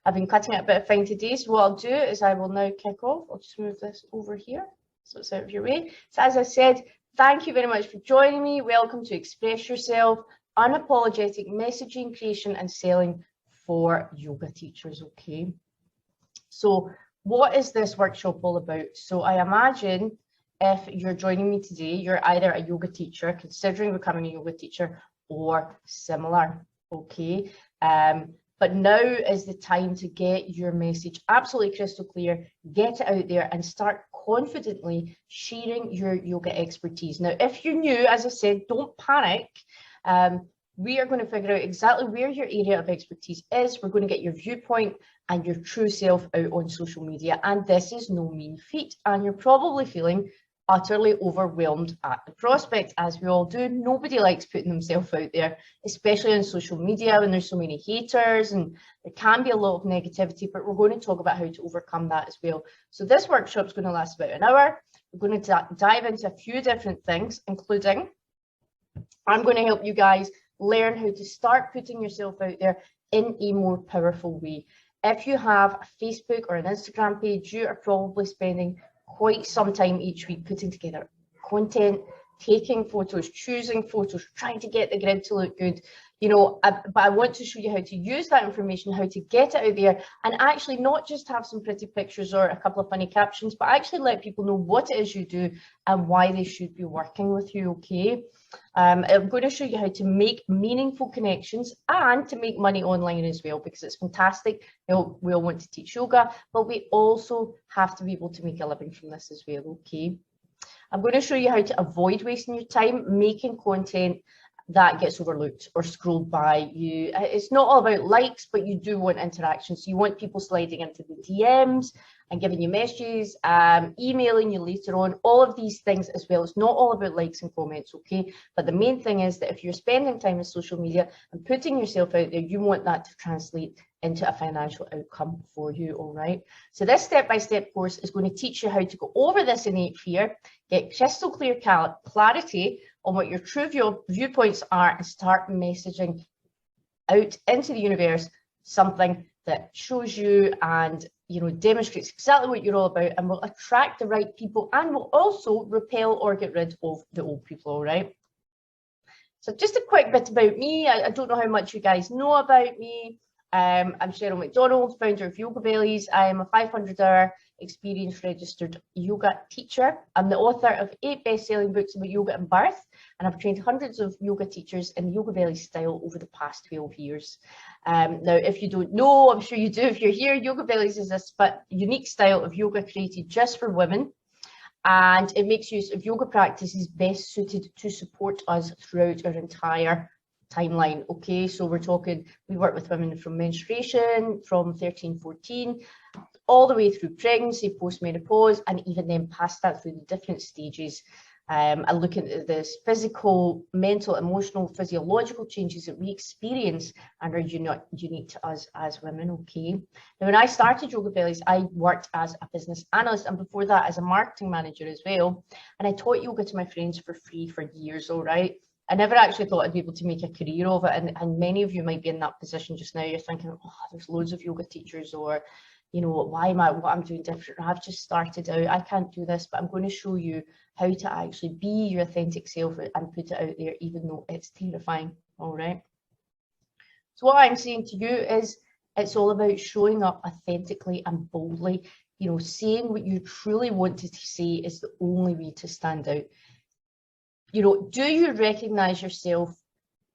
I've been cutting it a bit fine today, so what I'll do is I will now kick off. I'll just move this over here so it's out of your way. So as I said, thank you very much for joining me. Welcome to Express Yourself, Unapologetic Messaging, Creation and Selling for Yoga Teachers, okay? So what is this workshop all about? So I imagine if you're joining me today, you're either a yoga teacher, considering becoming a yoga teacher, or similar, okay? But now is the time to get your message absolutely crystal clear, get it out there and start confidently sharing your yoga expertise. Now, if you're new, as I said, don't panic. We are going to figure out exactly where your area of expertise is. We're going to get your viewpoint and your true self out on social media. And this is no mean feat. And you're probably feeling utterly overwhelmed at the prospect, as we all do. Nobody likes putting themselves out there, especially on social media when there's so many haters and there can be a lot of negativity, but we're going to talk about how to overcome that as well. So this workshop is going to last about an hour. We're going to dive into a few different things, including I'm going to help you guys learn how to start putting yourself out there in a more powerful way. If you have a Facebook or an Instagram page, you are probably spending quite some time each week putting together content, taking photos, choosing photos, trying to get the grid to look good, you know, but I want to show you how to use that information, how to get it out there and actually not just have some pretty pictures or a couple of funny captions, but actually let people know what it is you do and why they should be working with you, okay? I'm going to show you how to make meaningful connections and to make money online as well, because it's fantastic. We all want to teach yoga, but we also have to be able to make a living from this as well, okay? I'm going to show you how to avoid wasting your time making content that gets overlooked or scrolled by you. It's not all about likes, but you do want interaction. So you want people sliding into the DMs and giving you messages, emailing you later on, all of these things as well. It's not all about likes and comments, okay? But the main thing is that if you're spending time on social media and putting yourself out there, you want that to translate into a financial outcome for you, all right? So this step-by-step course is going to teach you how to go over this innate fear, get crystal clear clarity on what your true viewpoints are and start messaging out into the universe something that shows you and, you know, demonstrates exactly what you're all about and will attract the right people and will also repel or get rid of the old people, all right? So just a quick bit about me. I don't know how much you guys know about me. I'm Cheryl McDonald, founder of YogaBellies. I am a 500-hour experienced registered yoga teacher. I'm the author of 8 best-selling books about yoga and birth, and I've trained hundreds of yoga teachers in the YogaBellies style over the past 12 years. Now, if you don't know, I'm sure you do if you're here, YogaBellies is a unique style of yoga created just for women, and it makes use of yoga practices best suited to support us throughout our entire timeline, okay? So we're talking, we work with women from menstruation, from 13, 14, all the way through pregnancy, post-menopause, and even then past that through the different stages. And looking at this physical, mental, emotional, physiological changes that we experience and are unique to us as women, okay? Now, when I started YogaBellies, I worked as a business analyst and before that as a marketing manager as well. And I taught yoga to my friends for free for years, all right? I never actually thought I'd be able to make a career of it. And many of you might be in that position just now. You're thinking, oh, there's loads of yoga teachers, or, you know, why am I, what I'm doing different? I've just started out, I can't do this, but I'm going to show you how to actually be your authentic self and put it out there, even though it's terrifying, all right? So what I'm saying to you is it's all about showing up authentically and boldly, you know, saying what you truly wanted to say is the only way to stand out. You know, do you recognize yourself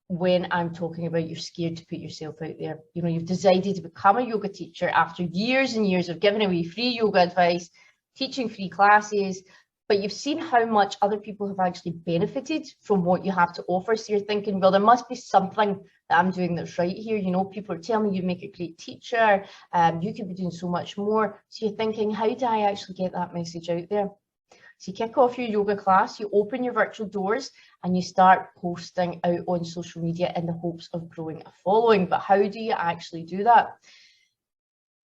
when I'm talking about you're scared to put yourself out there? You know, you've decided to become a yoga teacher after years and years of giving away free yoga advice, teaching free classes, but you've seen how much other people have actually benefited from what you have to offer. So you're thinking, well, there must be something that I'm doing that's right here. You know, people are telling me you make a great teacher, you could be doing so much more. So you're thinking, how do I actually get that message out there? So you kick off your yoga class, you open your virtual doors and you start posting out on social media in the hopes of growing a following. But how do you actually do that?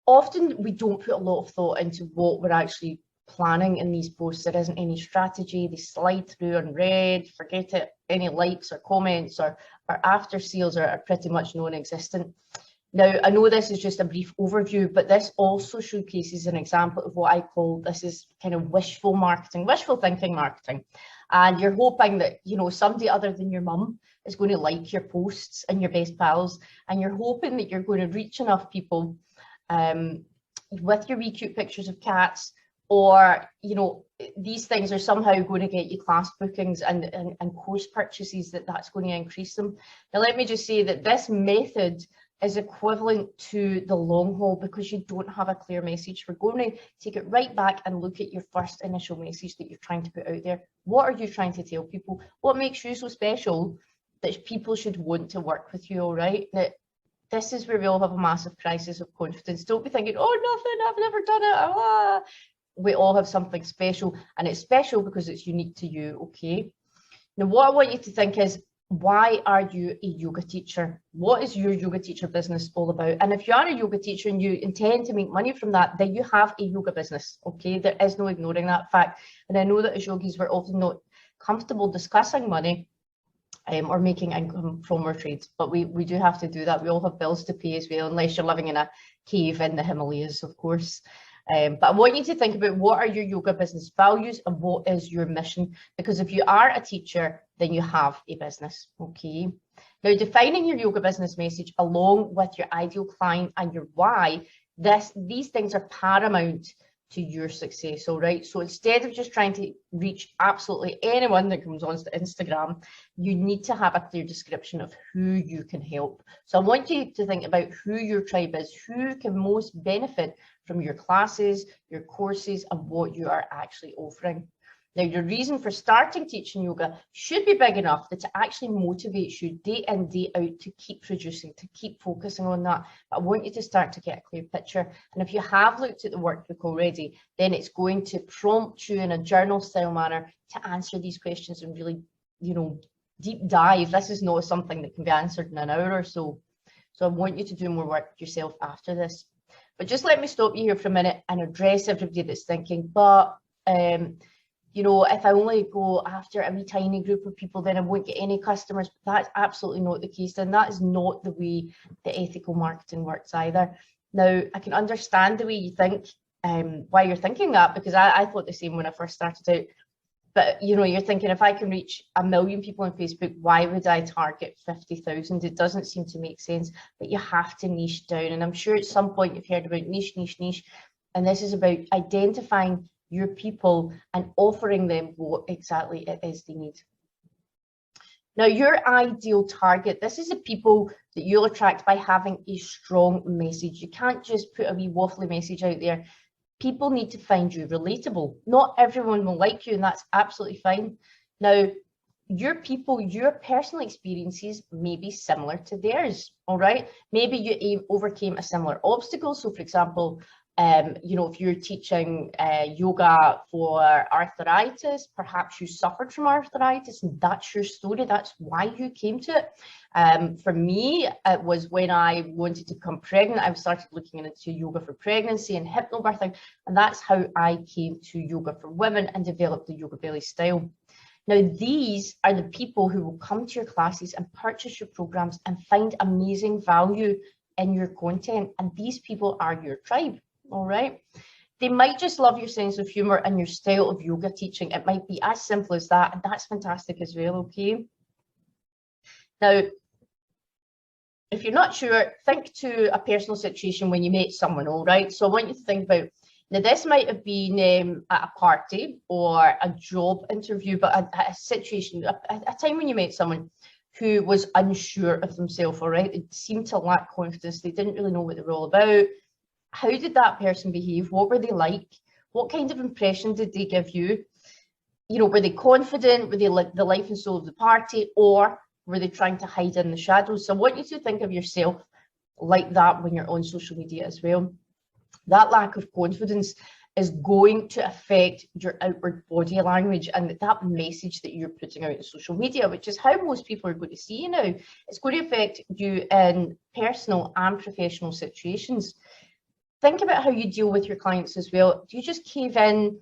Often we don't put a lot of thought into what we're actually planning in these posts. There isn't any strategy, they slide through unread, forget it, any likes or comments or after sales are pretty much non-existent. Now, I know this is just a brief overview, but this also showcases an example of what I call, this is kind of wishful marketing, wishful thinking marketing. And you're hoping that, you know, somebody other than your mum is going to like your posts and your best pals, and you're hoping that you're going to reach enough people with your wee cute pictures of cats, or, you know, these things are somehow going to get you class bookings and course purchases, that's going to increase them. Now, let me just say that this method is equivalent to the long haul because you don't have a clear message. We're going to take it right back and look at your first initial message that you're trying to put out there. What are you trying to tell people? What makes you so special that people should want to work with you, all right? Now, this is where we all have a massive crisis of confidence. Don't be thinking, oh, nothing, I've never done it. Ah. We all have something special, and it's special because it's unique to you, okay? Now, what I want you to think is, why are you a yoga teacher? What is your yoga teacher business all about? And if you are a yoga teacher and you intend to make money from that, then you have a yoga business, okay? There is no ignoring that fact. And I know that as yogis, we're often not comfortable discussing money or making income from our trades, but we do have to do that. We all have bills to pay as well, unless you're living in a cave in the Himalayas, of course. But I want you to think about what are your yoga business values and what is your mission, because if you are a teacher, then you have a business, okay? Now, defining your yoga business message along with your ideal client and your why, these things are paramount to your success, all right? So instead of just trying to reach absolutely anyone that comes onto Instagram, you need to have a clear description of who you can help. So I want you to think about who your tribe is, who can most benefit from your classes, your courses, and what you are actually offering. Now, your reason for starting teaching yoga should be big enough that it actually motivates you day in, day out to keep producing, to keep focusing on that. But I want you to start to get a clear picture. And if you have looked at the workbook already, then it's going to prompt you in a journal style manner to answer these questions and really, you know, deep dive. This is not something that can be answered in an hour or so. So I want you to do more work yourself after this. But just let me stop you here for a minute and address everybody that's thinking, but you know, if I only go after a wee tiny group of people, then I won't get any customers. But that's absolutely not the case. And that is not the way the ethical marketing works either. Now, I can understand the way you think, why you're thinking that, because I thought the same when I first started out. But, you know, you're thinking, if I can reach 1 million people on Facebook, why would I target 50,000? It doesn't seem to make sense, but you have to niche down. And I'm sure at some point you've heard about niche, niche, niche. And this is about identifying your people and offering them what exactly it is they need. Now, your ideal target, this is the people that you'll attract by having a strong message. You can't just put a wee waffly message out there. People need to find you relatable. Not everyone will like you, and that's absolutely fine. Now, your people, your personal experiences may be similar to theirs, all right? Maybe you overcame a similar obstacle. So, for example, you know, if you're teaching yoga for arthritis, perhaps you suffered from arthritis and that's your story, that's why you came to it. For me, it was when I wanted to become pregnant, I started looking into yoga for pregnancy and hypnobirthing, and that's how I came to yoga for women and developed the YogaBellies style. Now, these are the people who will come to your classes and purchase your programs and find amazing value in your content, and these people are your tribe. All right, they might just love your sense of humor and your style of yoga teaching. It might be as simple as that, and that's fantastic as well, okay? Now, if you're not sure, think to a personal situation when you met someone, all right? So I want you to think about, now this might have been at a party or a job interview, but a situation, a time when you met someone who was unsure of themselves, all right? They seemed to lack confidence. They didn't really know what they were all about. How did that person behave? What were they like? What kind of impression did they give you? You know, were they confident? Were they like the life and soul of the party? Or were they trying to hide in the shadows? So I want you to think of yourself like that when you're on social media as well. That lack of confidence is going to affect your outward body language and that message that you're putting out in social media, which is how most people are going to see you now. It's going to affect you in personal and professional situations. Think about how you deal with your clients as well. Do you just cave in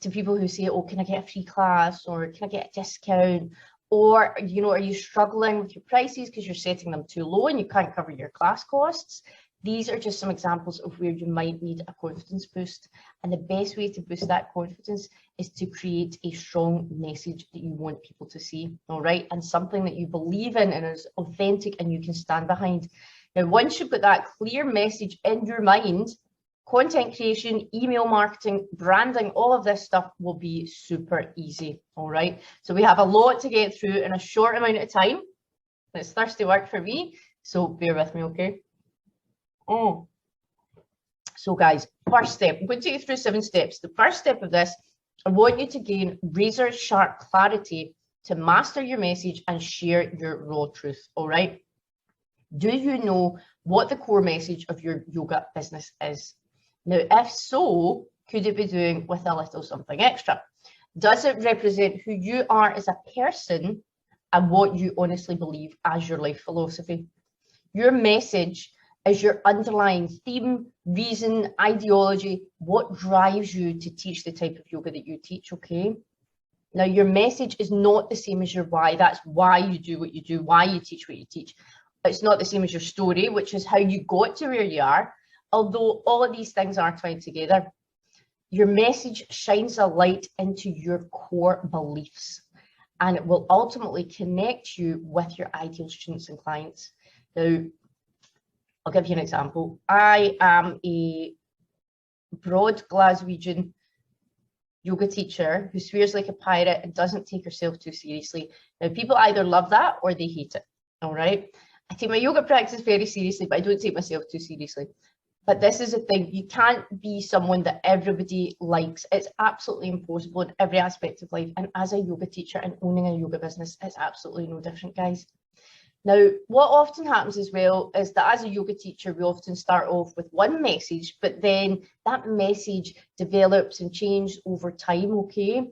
to people who say, oh, can I get a free class, or can I get a discount, Or, you know, are you struggling with your prices because you're setting them too low and you can't cover your class costs? These are just some examples of where you might need a confidence boost. And the best way to boost that confidence is to create a strong message that you want people to see, all right? And something that you believe in and is authentic and you can stand behind. Now, once you've got that clear message in your mind, content creation, email marketing, branding, all of this stuff will be super easy, all right? So we have a lot to get through in a short amount of time. It's thirsty work for me, so bear with me, okay? So guys, first step, I'm going to take you through 7 steps. The first step of this, I want you to gain razor sharp clarity to master your message and share your raw truth, all right? Do you know what the core message of your yoga business is? Now, if so, could it be doing with a little something extra? Does it represent who you are as a person and what you honestly believe as your life philosophy? Your message is your underlying theme, reason, ideology, what drives you to teach the type of yoga that you teach, okay? Now, your message is not the same as your why. That's why you do what you do, why you teach what you teach. It's not the same as your story, which is how you got to where you are, although all of these things are tied together. Your message shines a light into your core beliefs, and it will ultimately connect you with your ideal students and clients. Now, I'll give you an example. I am a broad Glaswegian yoga teacher who swears like a pirate and doesn't take herself too seriously. Now, people either love that or they hate it, all right? I take my yoga practice very seriously, but I don't take myself too seriously. But this is the thing, you can't be someone that everybody likes. It's absolutely impossible in every aspect of life. And as a yoga teacher and owning a yoga business, it's absolutely no different, guys. Now, what often happens as well is that as a yoga teacher, we often start off with one message, but then that message develops and changes over time, okay?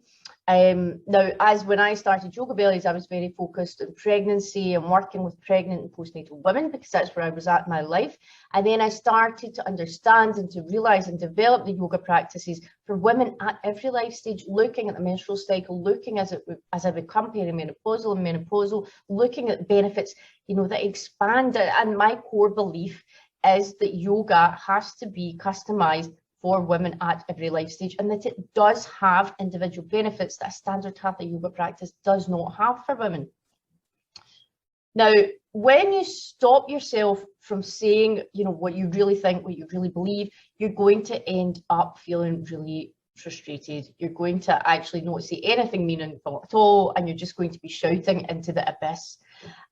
Now, as when I started YogaBellies, I was very focused on pregnancy and working with pregnant and postnatal women because that's where I was at in my life. And then I started to understand and to realize and develop the yoga practices for women at every life stage, looking at the menstrual cycle, looking as I become perimenopausal and menopausal, looking at benefits, you know, that expand. And my core belief is that yoga has to be customized for women at every life stage, and that it does have individual benefits that a standard hatha yoga practice does not have for women. Now, when you stop yourself from saying, you know, what you really think, what you really believe, you're going to end up feeling really frustrated. You're going to actually not say anything meaningful at all, and you're just going to be shouting into the abyss.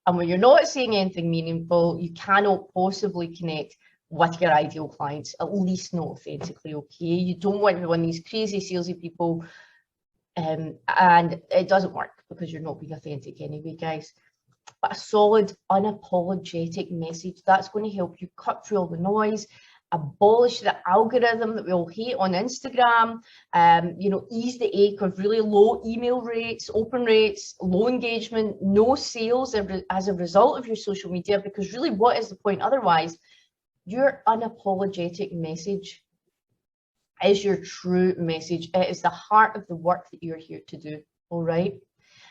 And when you're not saying anything meaningful, you cannot possibly connect with your ideal clients, at least not authentically, okay? You don't want to be one of these crazy salesy people, and it doesn't work because you're not being authentic anyway, guys. But a solid, unapologetic message, that's going to help you cut through all the noise, abolish the algorithm that we all hate on Instagram, you know, ease the ache of really low email rates, open rates, low engagement, no sales as a result of your social media, because really what is the point otherwise? Your unapologetic message is your true message. It is the heart of the work that you're here to do, all right?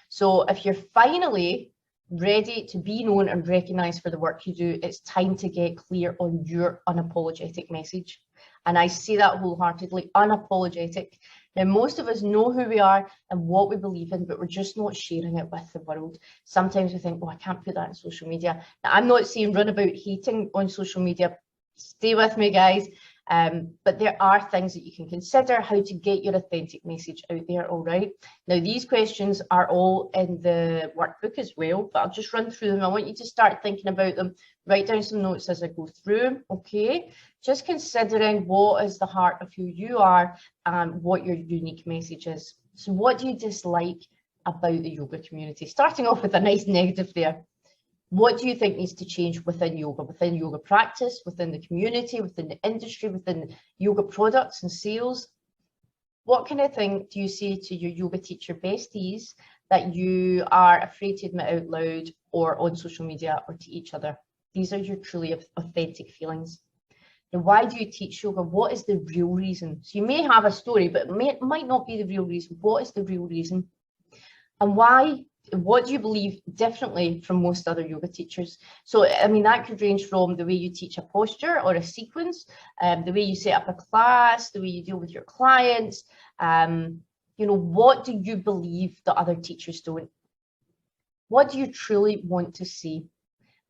So if you're finally ready to be known and recognized for the work you do, it's time to get clear on your unapologetic message. And I say that wholeheartedly, unapologetic. Now, most of us know who we are and what we believe in, but we're just not sharing it with the world. Sometimes we think, oh, I can't put that on social media. Now, I'm not saying run about hating on social media. Stay with me, guys. But there are things that you can consider how to get your authentic message out there, all right? Now, these questions are all in the workbook as well, but I'll just run through them. I want you to start thinking about them, write down some notes as I go through, okay? Just considering what is the heart of who you are and what your unique message is. So what do you dislike about the yoga community? Starting off with a nice negative there. What do you think needs to change within yoga practice, within the community, within the industry, within yoga products and sales? What kind of thing do you say to your yoga teacher besties that you are afraid to admit out loud or on social media or to each other? These are your truly authentic feelings. Now, why do you teach yoga? What is the real reason? So you may have a story, but it might not be the real reason. What is the real reason? And why what do you believe differently from most other yoga teachers? So, I mean, that could range from the way you teach a posture or a sequence, the way you set up a class, the way you deal with your clients. You know, what do you believe the other teachers don't? What do you truly want to see?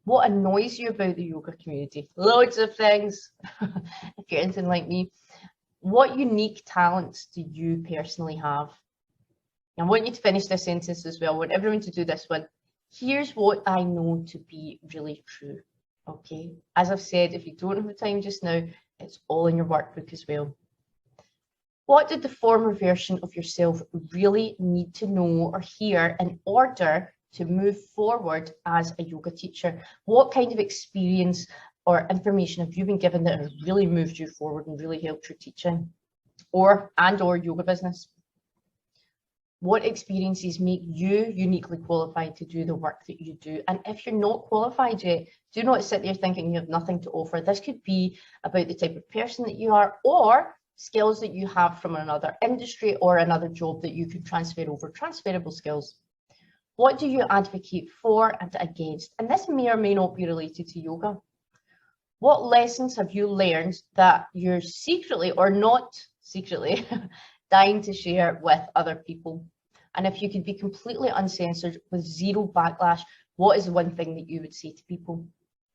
What annoys you about the yoga community? Loads of things, if you're anything like me. What unique talents do you personally have? I want you to finish this sentence as well. I want everyone to do this one. Here's what I know to be really true. Okay. As I've said, if you don't have the time just now, it's all in your workbook as well. What did the former version of yourself really need to know or hear in order to move forward as a yoga teacher? What kind of experience or information have you been given that has really moved you forward and really helped your teaching or yoga business? What experiences make you uniquely qualified to do the work that you do? And if you're not qualified yet, do not sit there thinking you have nothing to offer. This could be about the type of person that you are or skills that you have from another industry or another job that you could transfer over, transferable skills. What do you advocate for and against? And this may or may not be related to yoga. What lessons have you learned that you're secretly or not secretly dying to share with other people? And if you could be completely uncensored with zero backlash, what is the one thing that you would say to people?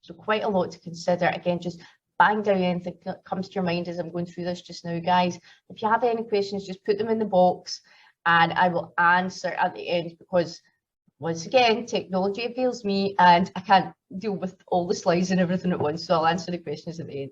So quite a lot to consider. Again, just bang down anything that comes to your mind as I'm going through this just now, guys. If you have any questions, just put them in the box and I will answer at the end, because once again, technology fails me and I can't deal with all the slides and everything at once, so I'll answer the questions at the end.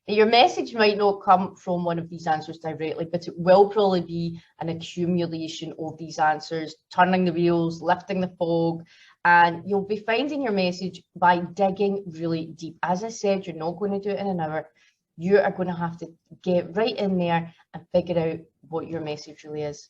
Now, your message might not come from one of these answers directly, but it will probably be an accumulation of these answers, turning the wheels, lifting the fog, and you'll be finding your message by digging really deep. As I said, you're not going to do it in an hour. You are going to have to get right in there and figure out what your message really is.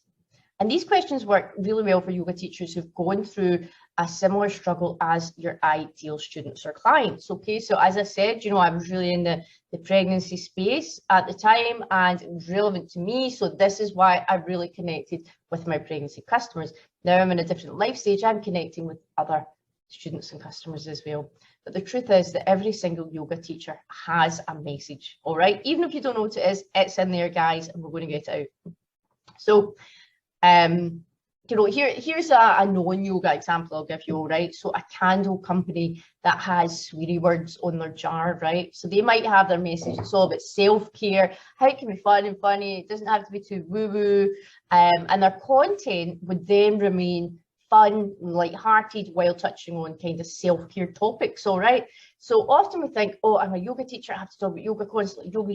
And these questions work really well for yoga teachers who've gone through a similar struggle as your ideal students or clients. Okay, so as I said, you know, I was really in the pregnancy space at the time and it was relevant to me. So this is why I really connected with my pregnancy customers. Now I'm in a different life stage, I'm connecting with other students and customers as well. But the truth is that every single yoga teacher has a message, all right? Even if you don't know what it is, it's in there, guys, and we're going to get it out. So, you know, here's a non-yoga example I'll give you, all right? So a candle company that has sweary words on their jar, right? So they might have their message, it's all about self-care, how it can be fun and funny, it doesn't have to be too woo-woo, and their content would then remain fun, light-hearted, while touching on kind of self-care topics, all right? So often we think, oh, I'm a yoga teacher, I have to talk about yoga constantly, yoga.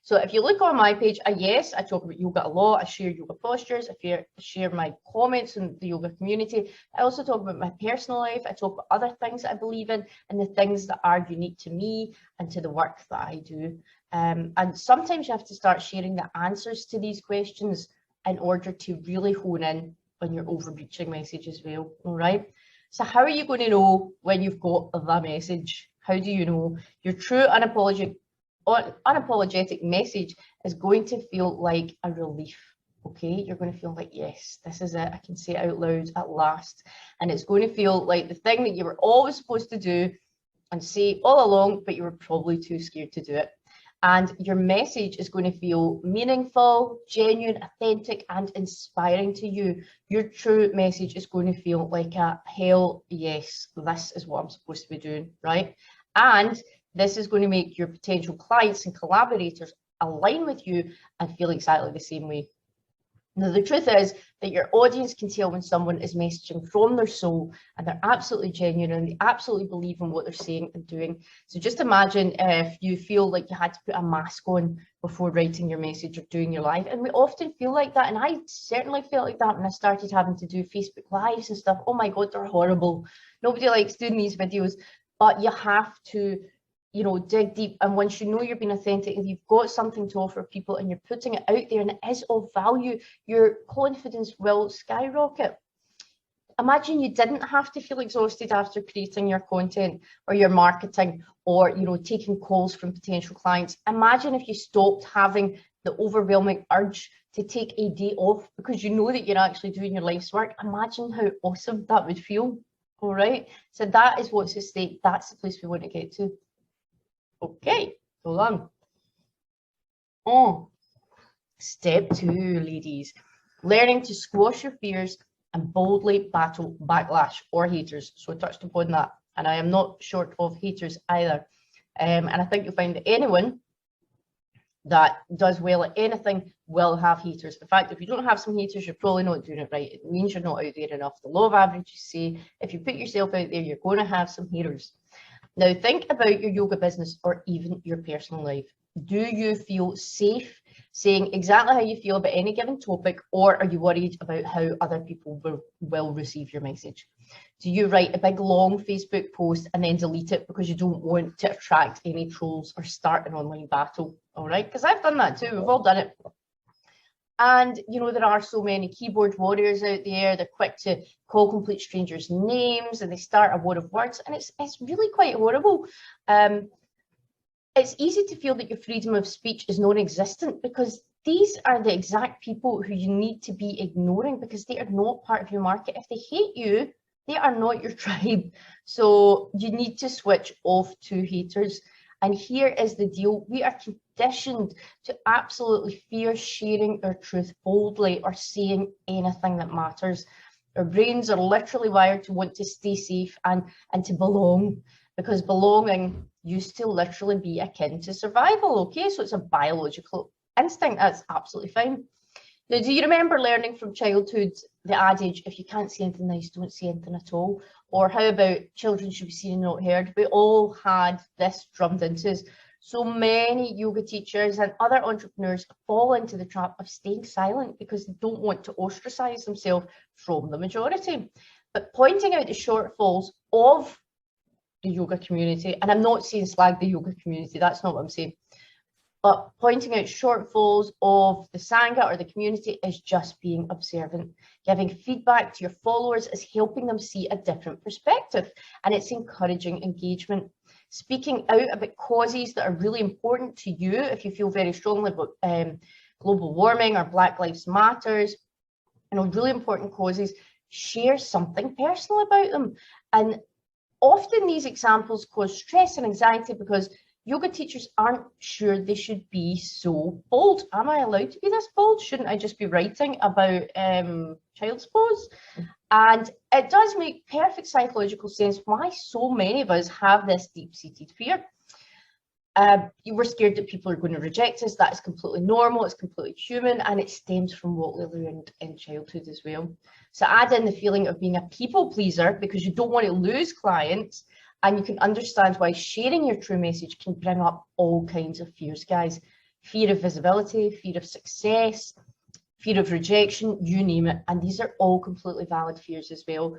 So if you look on my page, yes, I talk about yoga a lot. I share yoga postures. I share my comments in the yoga community. I also talk about my personal life. I talk about other things that I believe in and the things that are unique to me and to the work that I do. And sometimes you have to start sharing the answers to these questions in order to really hone in on your overreaching message as well. All right. So how are you going to know when you've got the message? How do you know? Your true unapologetic message is going to feel like a relief. Okay, you're going to feel like, yes, this is it, I can say it out loud at last. And it's going to feel like the thing that you were always supposed to do and say all along, but you were probably too scared to do it. And your message is going to feel meaningful, genuine, authentic, and inspiring to you. Your true message is going to feel like a hell yes, this is what I'm supposed to be doing, right? And this is going to make your potential clients and collaborators align with you and feel exactly the same way. Now, the truth is that your audience can tell when someone is messaging from their soul and they're absolutely genuine and they absolutely believe in what they're saying and doing. So just imagine if you feel like you had to put a mask on before writing your message or doing your live. And we often feel like that. And I certainly felt like that when I started having to do Facebook Lives and stuff. Oh my God, they're horrible. Nobody likes doing these videos, but you have to, you know, dig deep. And once you know you're being authentic and you've got something to offer people and you're putting it out there and it is of value, your confidence will skyrocket. imagine you didn't have to feel exhausted after creating your content or your marketing, or, you know, taking calls from potential clients. Imagine if you stopped having the overwhelming urge to take a day off because you know that you're actually doing your life's work. Imagine how awesome that would feel. All right, so that is what's at stake. That's the place we want to get to. Okay, hold on. Oh, step 2, ladies. Learning to squash your fears and boldly battle backlash or haters. So I touched upon that, and I am not short of haters either. And I think you'll find that anyone that does well at anything will have haters. In fact, if you don't have some haters, you're probably not doing it right. It means you're not out there enough. The law of averages say if you put yourself out there, you're going to have some haters. Now, think about your yoga business or even your personal life. Do you feel safe saying exactly how you feel about any given topic, or are you worried about how other people will receive your message? Do you write a big long Facebook post and then delete it because you don't want to attract any trolls or start an online battle? All right, because I've done that too. We've all done it. And, you know, there are so many keyboard warriors out there. They're quick to call complete strangers names and they start a war of words. And it's really quite horrible. It's easy to feel that your freedom of speech is non-existent because these are the exact people who you need to be ignoring because they are not part of your market. If they hate you, they are not your tribe. So you need to switch off to haters. And here is the deal. We are conditioned to absolutely fear sharing our truth boldly or saying anything that matters. Our brains are literally wired to want to stay safe and to belong, because belonging used to literally be akin to survival, okay? So it's a biological instinct. That's absolutely fine. Now, do you remember learning from childhood the adage, if you can't see anything nice, don't say anything at all? Or how about children should be seen and not heard? We all had this drummed into us. So many yoga teachers and other entrepreneurs fall into the trap of staying silent because they don't want to ostracize themselves from the majority. But pointing out the shortfalls of the yoga community, and I'm not saying slag the yoga community, that's not what I'm saying, but pointing out shortfalls of the Sangha or the community is just being observant. Giving feedback to your followers is helping them see a different perspective, and it's encouraging engagement. Speaking out about causes that are really important to you, if you feel very strongly about global warming or Black Lives Matters, you know, really important causes, share something personal about them. And often these examples cause stress and anxiety because yoga teachers aren't sure they should be so bold. Am I allowed to be this bold? Shouldn't I just be writing about child's pose? And it does make perfect psychological sense why so many of us have this deep-seated fear. You were scared that people are going to reject us. That is completely normal. It's completely human, and it stems from what we learned in childhood as well. So add in the feeling of being a people pleaser because you don't want to lose clients, and you can understand why sharing your true message can bring up all kinds of fears, guys. Fear of visibility, fear of success, fear of rejection, you name it. And these are all completely valid fears as well.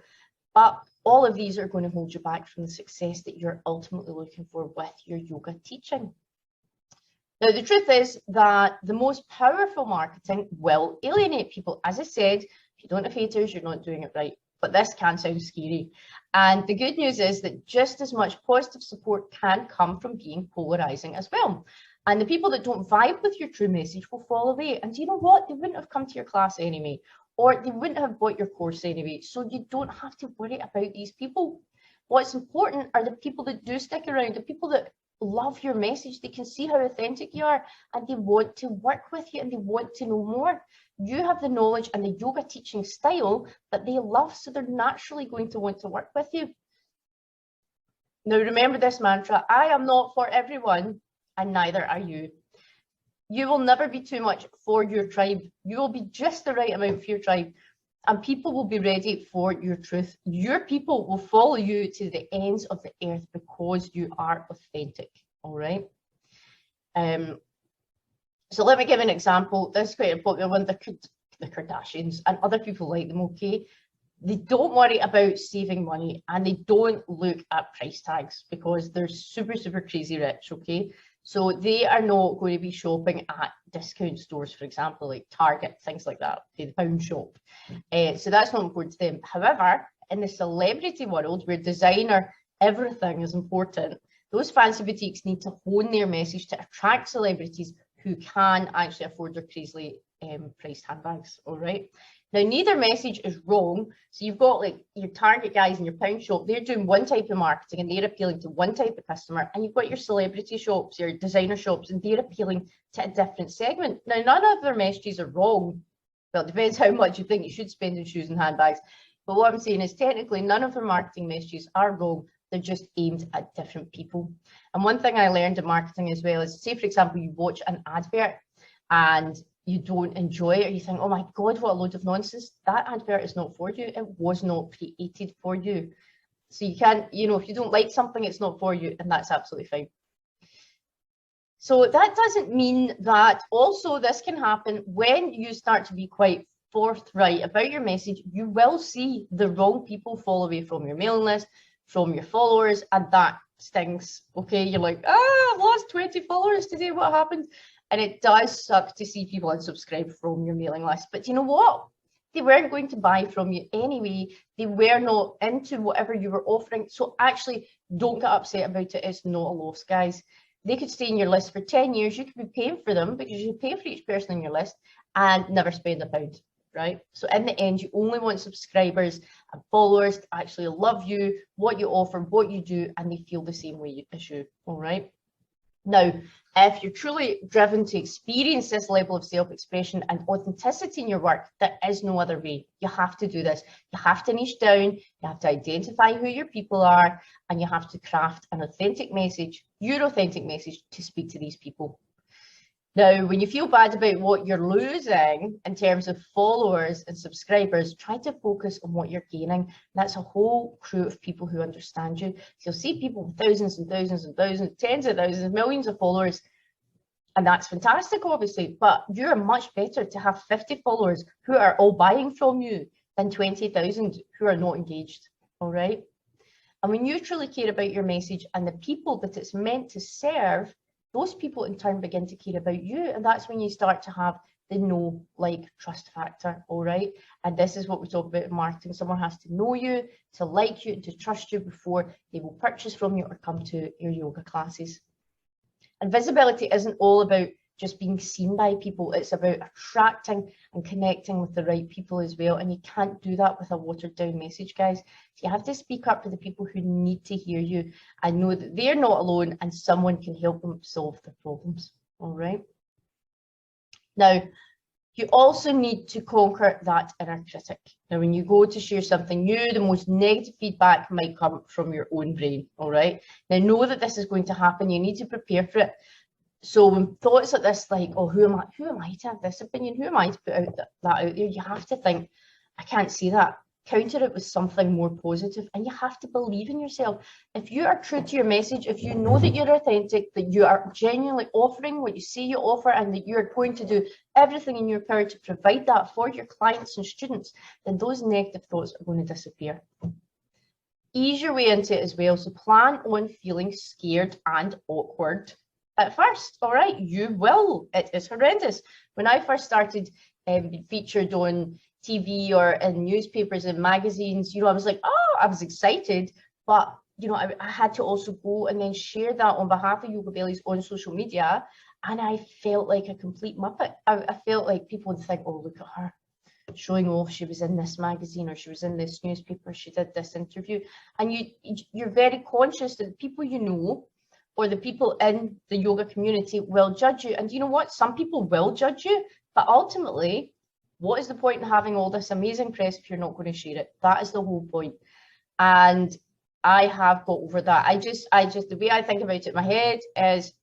But all of these are going to hold you back from the success that you're ultimately looking for with your yoga teaching. Now, the truth is that the most powerful marketing will alienate people. As I said, if you don't have haters, you're not doing it right. But this can sound scary. And the good news is that just as much positive support can come from being polarizing as well. And the people that don't vibe with your true message will fall away. And do you know what? They wouldn't have come to your class anyway, or they wouldn't have bought your course anyway. So you don't have to worry about these people. What's important are the people that do stick around, the people that love your message. They can see how authentic you are and they want to work with you and they want to know more. You have the knowledge and the yoga teaching style that they love, so they're naturally going to want to work with you. Now remember this mantra, I am not for everyone and neither are you. You will never be too much for your tribe. You will be just the right amount for your tribe, and people will be ready for your truth. Your people will follow you to the ends of the earth because you are authentic. All right. So let me give an example. This is quite a popular one. The Kardashians and other people like them. Okay. They don't worry about saving money and they don't look at price tags because they're super, super crazy rich. Okay. So they are not going to be shopping at discount stores, for example, like Target, things like that, okay, the pound shop. So that's not important to them. However, in the celebrity world, where designer everything is important, those fancy boutiques need to hone their message to attract celebrities who can actually afford their crazily priced handbags, all right? Now, neither message is wrong. So you've got like your Target guys and your pound shop, they're doing one type of marketing and they're appealing to one type of customer. And you've got your celebrity shops, your designer shops, and they're appealing to a different segment. Now, none of their messages are wrong. Well, it depends how much you think you should spend on shoes and handbags. But what I'm saying is technically none of their marketing messages are wrong. They're just aimed at different people. And one thing I learned in marketing as well is, say, for example, you watch an advert and you don't enjoy it, or you think, oh my God, what a load of nonsense. That advert is not for you. It was not created for you. So you can't, you know, if you don't like something, it's not for you, and that's absolutely fine. So that doesn't mean that also this can happen when you start to be quite forthright about your message. You will see the wrong people fall away from your mailing list, from your followers, and that stings. Okay, you're like, I've lost 20 followers today, what happened? And it does suck to see people unsubscribe from your mailing list. But you know what? They weren't going to buy from you anyway. They were not into whatever you were offering. So actually, don't get upset about it. It's not a loss, guys. They could stay in your list for 10 years. You could be paying for them because you pay for each person on your list and never spend a pound, right? So in the end, you only want subscribers and followers to actually love you, what you offer, what you do, and they feel the same way as you, all right? Now, if you're truly driven to experience this level of self-expression and authenticity in your work, there is no other way. You have to do this. You have to niche down, you have to identify who your people are, and you have to craft an authentic message, your authentic message, to speak to these people. Now, when you feel bad about what you're losing in terms of followers and subscribers, try to focus on what you're gaining. That's a whole crew of people who understand you. You'll see people with thousands and thousands and thousands, tens of thousands, millions of followers, and that's fantastic, obviously, but you're much better to have 50 followers who are all buying from you than 20,000 who are not engaged, all right? And when you truly care about your message and the people that it's meant to serve, those people in turn begin to care about you, and that's when you start to have the know, like, trust factor, all right? And this is what we talk about in marketing. Someone has to know you, to like you, and to trust you before they will purchase from you or come to your yoga classes. And visibility isn't all about just being seen by people. It's about attracting and connecting with the right people as well. And you can't do that with a watered down message, guys. You have to speak up for the people who need to hear you and know that they're not alone and someone can help them solve their problems. All right. Now, you also need to conquer that inner critic. Now, when you go to share something new, the most negative feedback might come from your own brain. All right. Now, know that this is going to happen. You need to prepare for it. So when thoughts like this, like, oh, who am I to have this opinion? Who am I to put out that out there? You have to think, I can't see that. Counter it with something more positive, and you have to believe in yourself. If you are true to your message, if you know that you're authentic, that you are genuinely offering what you say you offer, and that you're going to do everything in your power to provide that for your clients and students, then those negative thoughts are going to disappear. Ease your way into it as well. So plan on feeling scared and awkward at first, all right? You will. It is horrendous. When I first started being featured on TV or in newspapers and magazines, you know, I was like, oh, I was excited, but you know, I had to also go and then share that on behalf of YogaBellies on social media, and I felt like a complete muppet. I felt like people would think, oh, look at her showing off, she was in this magazine or she was in this newspaper, she did this interview, and you're very conscious that the people you know or the people in the yoga community will judge you. And you know what? Some people will judge you, but ultimately, what is the point in having all this amazing press if you're not going to share it? That is the whole point. And I have got over that. I just, the way I think about it in my head is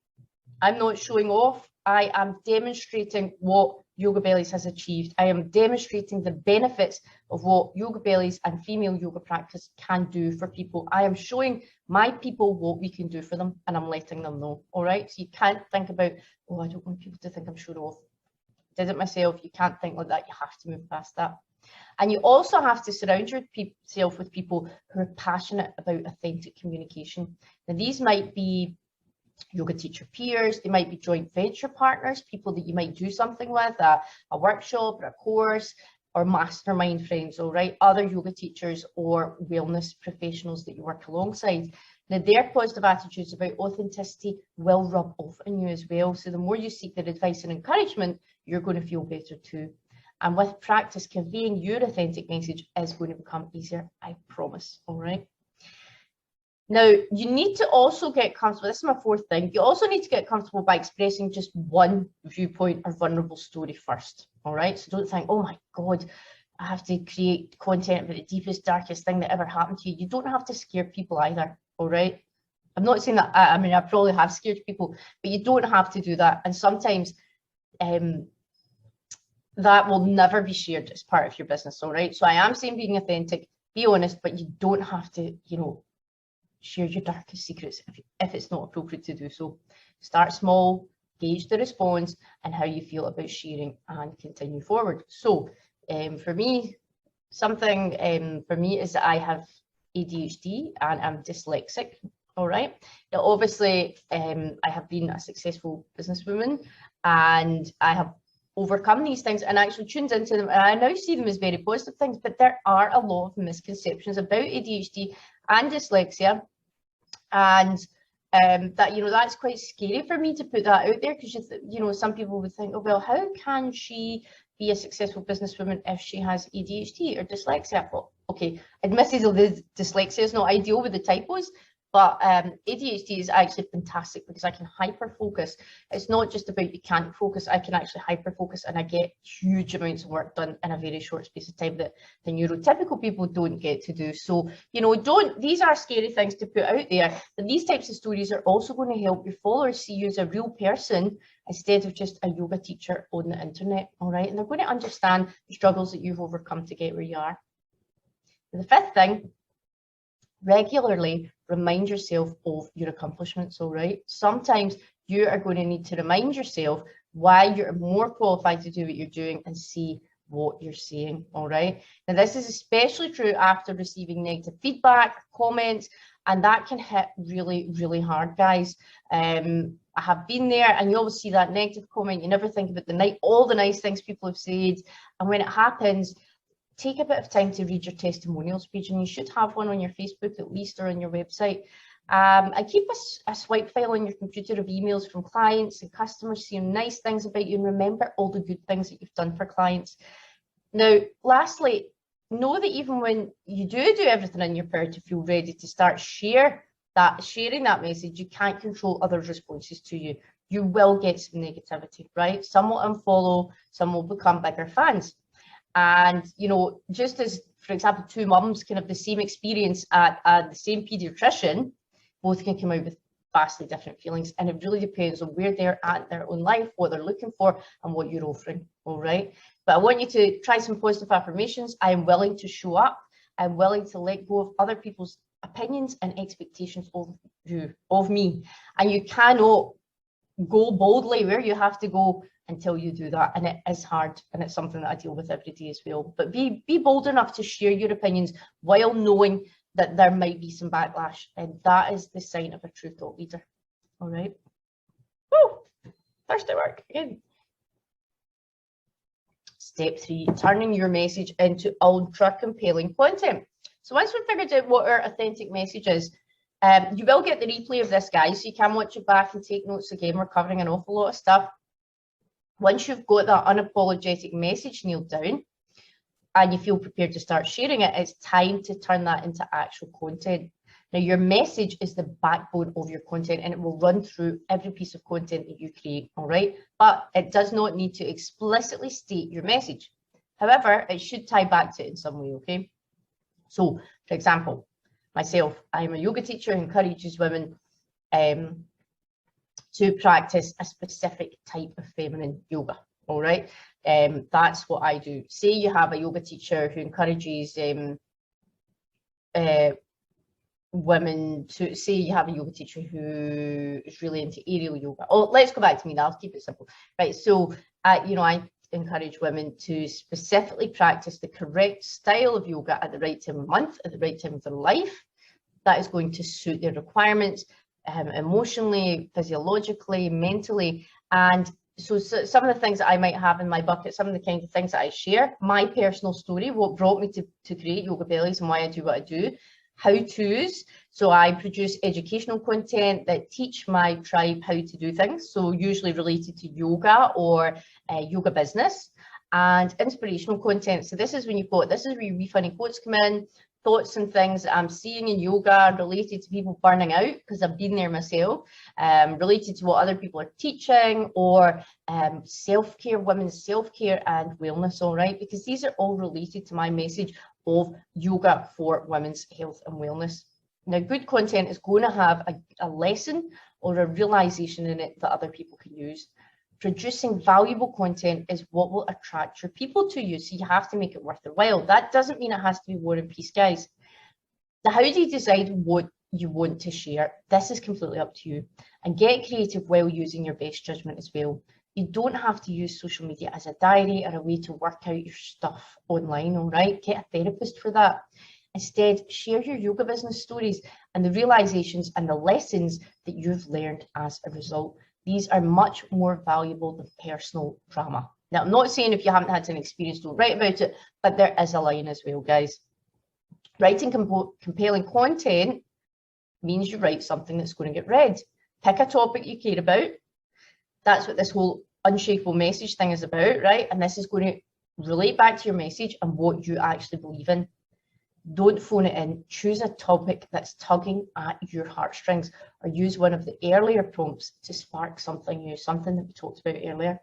I'm not showing off. I am demonstrating what YogaBellies has achieved. I am demonstrating the benefits of what YogaBellies and female yoga practice can do for people. I am showing my people what we can do for them, and I'm letting them know. All right. So you can't think about, oh, I don't want people to think I'm showing off. Did it myself. You can't think like that. You have to move past that. And you also have to surround yourself with people who are passionate about authentic communication. Now, these might be yoga teacher peers, they might be joint venture partners, people that you might do something with, a workshop or a course, or mastermind friends, all right, other yoga teachers or wellness professionals that you work alongside. Now, their positive attitudes about authenticity will rub off on you as well. So the more you seek their advice and encouragement, you're going to feel better too. And with practice, conveying your authentic message is going to become easier, I promise, all right? Now, you need to also get comfortable. This is my fourth thing. You also need to get comfortable by expressing just one viewpoint or vulnerable story first. All right. So don't think, oh my God, I have to create content about the deepest, darkest thing that ever happened to you. You don't have to scare people either. All right. I'm not saying that. I mean, I probably have scared people, but you don't have to do that. And sometimes that will never be shared as part of your business. All right. So I am saying being authentic, be honest, but you don't have to, you know, share your darkest secrets if it's not appropriate to do so. Start small, gauge the response and how you feel about sharing, and continue forward. So for me, something for me is that I have ADHD and I'm dyslexic. All right. Now, obviously, I have been a successful businesswoman and I have overcome these things and actually tuned into them. And I now see them as very positive things, but there are a lot of misconceptions about ADHD and dyslexia. And that, you know, that's quite scary for me to put that out there, because, you know, some people would think, oh, well, how can she be a successful businesswoman if she has ADHD or dyslexia? Well, okay, admittedly, dyslexia is not ideal with the typos, but ADHD is actually fantastic because I can hyper focus. It's not just about you can't focus, I can actually hyper focus and I get huge amounts of work done in a very short space of time that the neurotypical people don't get to do. So, you know, these are scary things to put out there, but these types of stories are also going to help your followers see you as a real person instead of just a yoga teacher on the internet, all right? And they're going to understand the struggles that you've overcome to get where you are. And the fifth thing, regularly remind yourself of your accomplishments, all right? Sometimes you are going to need to remind yourself why you're more qualified to do what you're doing and see what you're saying, all right? Now, this is especially true after receiving negative feedback, comments, and that can hit really, really hard, guys. I have been there, and you always see that negative comment. You never think about all the nice things people have said, and when it happens, take a bit of time to read your testimonials page, and you should have one on your Facebook at least, or on your website. I keep a swipe file on your computer of emails from clients and customers saying nice things about you, and remember all the good things that you've done for clients. Now, lastly, know that even when you do everything in your power to feel ready to start sharing that message, you can't control others' responses to you. You will get some negativity, right? Some will unfollow, some will become bigger fans. And, you know, just as, for example, two mums can have the same experience at the same pediatrician, both can come out with vastly different feelings. And it really depends on where they're at in their own life, what they're looking for, and what you're offering, all right? But I want you to try some positive affirmations. I am willing to show up. I'm willing to let go of other people's opinions and expectations of me. And you cannot go boldly where you have to go until you do that, and it is hard, and it's something that I deal with every day as well. But be bold enough to share your opinions while knowing that there might be some backlash, and that is the sign of a true thought leader. All right. Woo! Thursday work again. Step 3, turning your message into ultra compelling content. So once we've figured out what our authentic message is, you will get the replay of this, guys, so you can watch it back and take notes again. We're covering an awful lot of stuff. Once you've got that unapologetic message nailed down and you feel prepared to start sharing it, it's time to turn that into actual content. Now, your message is the backbone of your content, and it will run through every piece of content that you create, all right? But it does not need to explicitly state your message. However, it should tie back to it in some way, okay? So, for example, myself, I'm a yoga teacher who encourages women to practice a specific type of feminine yoga, all right? That's what I do. Say you have a yoga teacher who encourages women to, say you have a yoga teacher who is really into aerial yoga. Oh, let's go back to me now, I'll keep it simple. Right, so, you know, I encourage women to specifically practice the correct style of yoga at the right time of month, at the right time of their life. That is going to suit their requirements. emotionally, physiologically, mentally. And so some of the things that I might have in my bucket, some of the kinds of things that I share, my personal story, what brought me to create YogaBellies and why I do what I do, how-tos. So I produce educational content that teach my tribe how to do things. So usually related to yoga or yoga business, and inspirational content. So this is when this is where your wee funny quotes come in, thoughts and things that I'm seeing in yoga related to people burning out, because I've been there myself, related to what other people are teaching, or self-care, women's self-care and wellness, all right? Because these are all related to my message of yoga for women's health and wellness. Now, good content is going to have a lesson or a realization in it that other people can use. Producing valuable content is what will attract your people to you, so you have to make it worth their while. That doesn't mean it has to be War and Peace, guys. How do you decide what you want to share? This is completely up to you. And get creative while using your best judgment as well. You don't have to use social media as a diary or a way to work out your stuff online, all right? Get a therapist for that. Instead, share your yoga business stories and the realizations and the lessons that you've learned as a result. These are much more valuable than personal drama. Now, I'm not saying if you haven't had an experience, don't write about it, but there is a line as well, guys. Writing compelling content means you write something that's going to get read. Pick a topic you care about. That's what this whole unshakable message thing is about, right? And this is going to relate back to your message and what you actually believe in. Don't phone it in. Choose a topic that's tugging at your heartstrings, or use one of the earlier prompts to spark something new, something that we talked about earlier.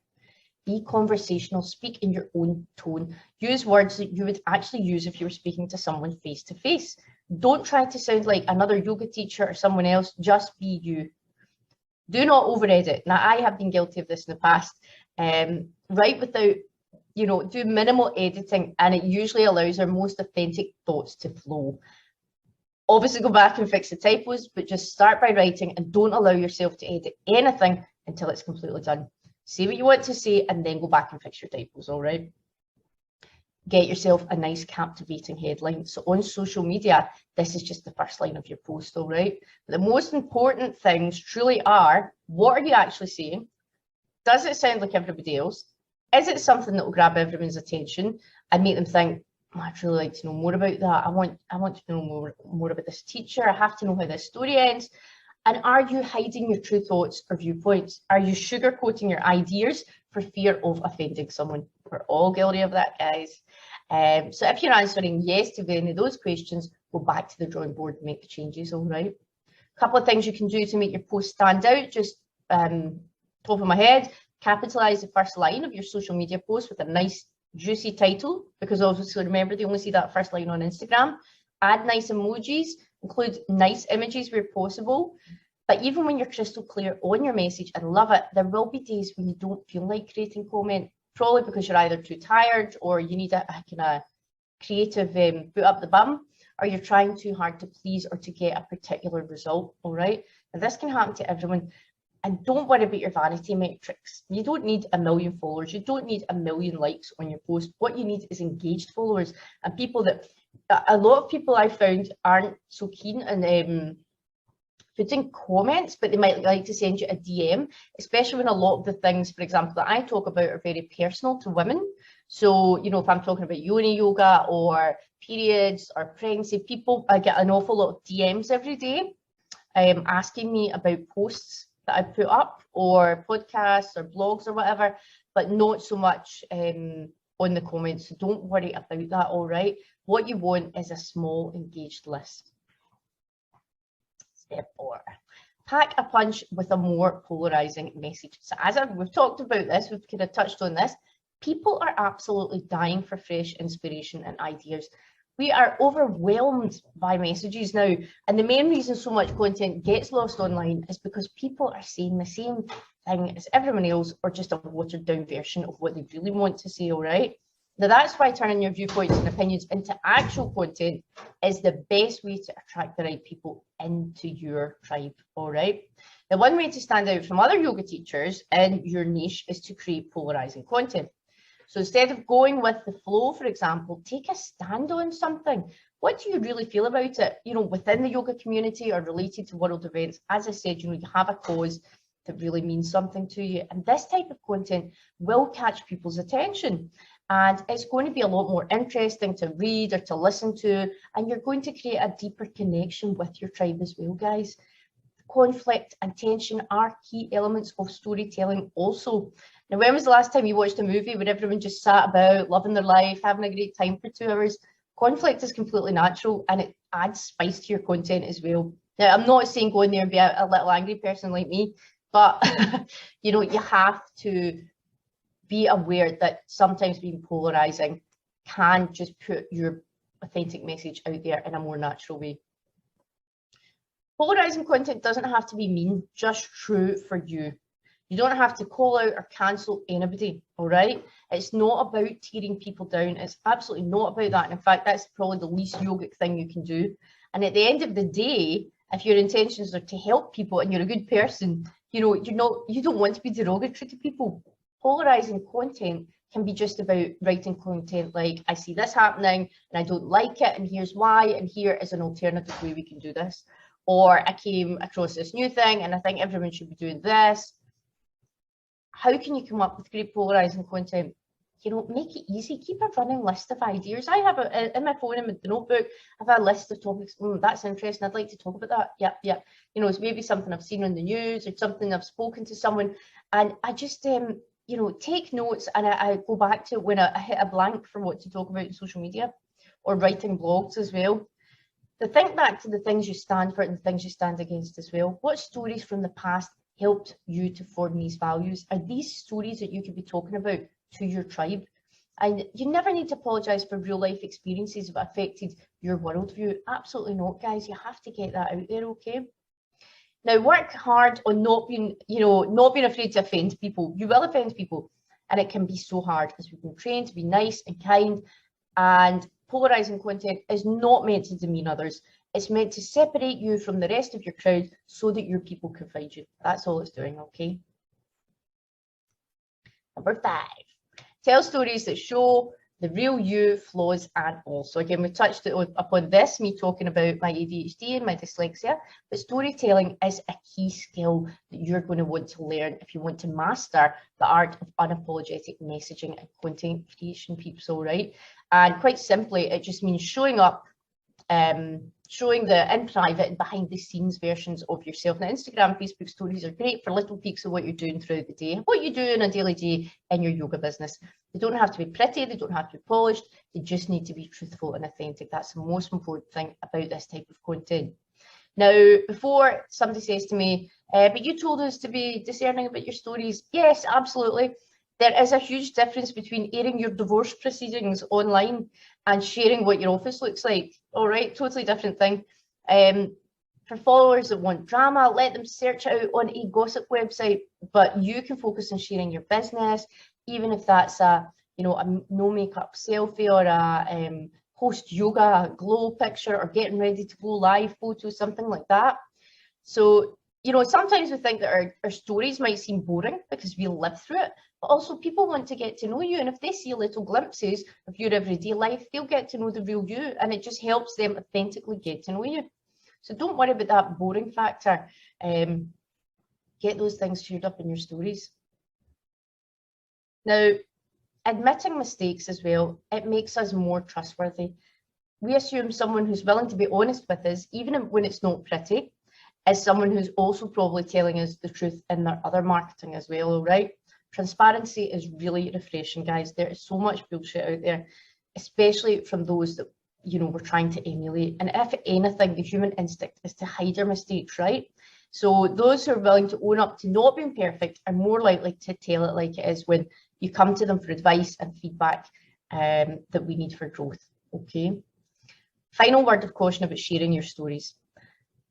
Be conversational. Speak in your own tone. Use words that you would actually use if you were speaking to someone face to face. Don't try to sound like another yoga teacher or someone else. Just be you. Do not over edit. Now, I have been guilty of this in the past. Write without, do minimal editing, and it usually allows our most authentic thoughts to flow. Obviously, go back and fix the typos, but just start by writing and don't allow yourself to edit anything until it's completely done. Say what you want to say and then go back and fix your typos, all right? Get yourself a nice captivating headline. So on social media, this is just the first line of your post, all right? But the most important things truly are, what are you actually saying? Does it sound like everybody else? Is it something that will grab everyone's attention and make them think, oh, I'd really like to know more about that. I want to know more about this teacher. I have to know how this story ends. And are you hiding your true thoughts or viewpoints? Are you sugarcoating your ideas for fear of offending someone? We're all guilty of that, guys. So if you're answering yes to any of those questions, go back to the drawing board and make the changes, all right? A couple of things you can do to make your post stand out, just top of my head, capitalize the first line of your social media post with a nice juicy title, because obviously remember, they only see that first line on Instagram. Add nice emojis, include nice images where possible. But even when you're crystal clear on your message and love it, there will be days when you don't feel like creating comment, probably because you're either too tired or you need a kind of creative boot up the bum, or you're trying too hard to please or to get a particular result, all right? Now, this can happen to everyone. And don't worry about your vanity metrics. You don't need 1 million followers. You don't need 1 million likes on your post. What you need is engaged followers and people that, a lot of people I found aren't so keen on putting comments, but they might like to send you a DM, especially when a lot of the things, for example, that I talk about are very personal to women. So, if I'm talking about yoni yoga or periods or pregnancy, I get an awful lot of DMs every day asking me about posts that I put up, or podcasts or blogs or whatever, but not so much on the comments. So don't worry about that, all right? What you want is a small engaged list. Step 4, pack a punch with a more polarizing message. So as we've talked about this, we've kind of touched on this, people are absolutely dying for fresh inspiration and ideas. We are overwhelmed by messages now, and the main reason so much content gets lost online is because people are saying the same thing as everyone else, or just a watered down version of what they really want to say, all right? Now, that's why turning your viewpoints and opinions into actual content is the best way to attract the right people into your tribe, all right? Now, one way to stand out from other yoga teachers in your niche is to create polarizing content. So instead of going with the flow, for example, take a stand on something. what do you really feel about it? You know, within the yoga community or related to world events, as I said, you know, you have a cause that really means something to you. And this type of content will catch people's attention. And it's going to be a lot more interesting to read or to listen to. And you're going to create a deeper connection with your tribe as well, guys. Conflict and tension are key elements of storytelling also. Now, when was the last time you watched a movie where everyone just sat about, loving their life, having a great time for 2 hours? Conflict is completely natural and it adds spice to your content as well. Now, I'm not saying go in there and be a little angry person like me, but you know, you have to be aware that sometimes being polarizing can just put your authentic message out there in a more natural way. Polarizing content doesn't have to be mean, just true for you. You don't have to call out or cancel anybody, all right? It's not about tearing people down. It's absolutely not about that. And in fact, that's probably the least yogic thing you can do. And at the end of the day, if your intentions are to help people and you're a good person, you know, you don't want to be derogatory to people. Polarizing content can be just about writing content like, I see this happening and I don't like it, and here's why, and here is an alternative way we can do this. Or I came across this new thing and I think everyone should be doing this. How can you come up with great polarizing content? You know, make it easy. Keep a running list of ideas. I have in my phone, in the notebook, I've a list of topics. That's interesting. I'd like to talk about that. Yeah. You know, it's maybe something I've seen on the news or something I've spoken to someone. And I just, you know, take notes and I go back to when I hit a blank for what to talk about in social media or writing blogs as well. To think back to the things you stand for and the things you stand against as well. What stories from the past helped you to form these values? Are these stories that you could be talking about to your tribe? And you never need to apologize for real life experiences that affected your worldview. Absolutely not, guys. You have to get that out there, okay? Now, work hard on not being afraid to offend people. You will offend people, and it can be so hard because we've been trained to be nice and kind. And polarizing content is not meant to demean others. It's meant to separate you from the rest of your crowd so that your people can find you. That's all it's doing, okay? Number 5, tell stories that show the real you, flaws, and all. So again, we touched upon this, me talking about my ADHD and my dyslexia, but storytelling is a key skill that you're going to want to learn if you want to master the art of unapologetic messaging and content creation, peeps, all right? And quite simply, it just means showing up, showing the in private and behind the scenes versions of yourself. Now, Instagram, Facebook stories are great for little peeks of what you're doing throughout the day, what you do in a daily day in your yoga business. They don't have to be pretty, they don't have to be polished, they just need to be truthful and authentic. That's the most important thing about this type of content. Now, before somebody says to me, but you told us to be discerning about your stories. Yes, absolutely. There is a huge difference between airing your divorce proceedings online and sharing what your office looks like. All right, totally different thing. For followers that want drama, let them search out on a gossip website, but you can focus on sharing your business, even if that's a no makeup selfie or a post yoga glow picture or getting ready to go live photo, something like that. So, you know, sometimes we think that our stories might seem boring because we live through it, but also people want to get to know you. And if they see little glimpses of your everyday life, they'll get to know the real you, and it just helps them authentically get to know you. So don't worry about that boring factor. Get those things shared up in your stories. Now, admitting mistakes as well, it makes us more trustworthy. We assume someone who's willing to be honest with us, even when it's not pretty, is someone who's also probably telling us the truth in their other marketing as well, all right? Transparency is really refreshing, guys. There is so much bullshit out there, especially from those that, you know, we're trying to emulate. And if anything, the human instinct is to hide our mistakes, right? So those who are willing to own up to not being perfect are more likely to tell it like it is when you come to them for advice and feedback that we need for growth, okay? Final word of caution about sharing your stories.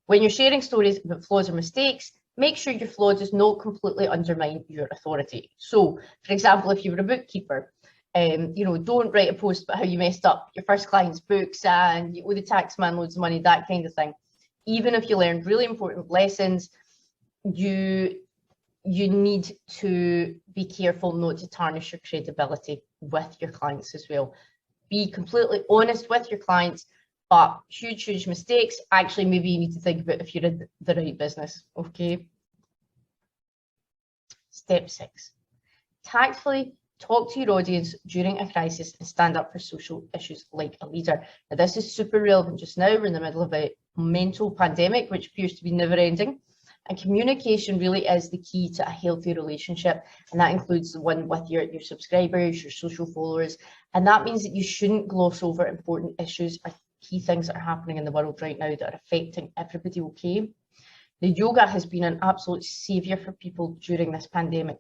When you're sharing stories about flaws or mistakes, make sure your flaw does not completely undermine your authority. So, for example, if you were a bookkeeper, you know, don't write a post about how you messed up your first client's books and you owe the tax man loads of money, that kind of thing. Even if you learned really important lessons, you need to be careful not to tarnish your credibility with your clients as well. Be completely honest with your clients. But huge mistakes. Actually, maybe you need to think about if you're in the right business, okay? Step 6, tactfully talk to your audience during a crisis and stand up for social issues like a leader. Now, this is super relevant just now. We're in the middle of a mental pandemic, which appears to be never ending. And communication really is the key to a healthy relationship. And that includes the one with your subscribers, your social followers. And that means that you shouldn't gloss over important issues or key things that are happening in the world right now that are affecting everybody, okay? The yoga has been an absolute savior for people during this pandemic.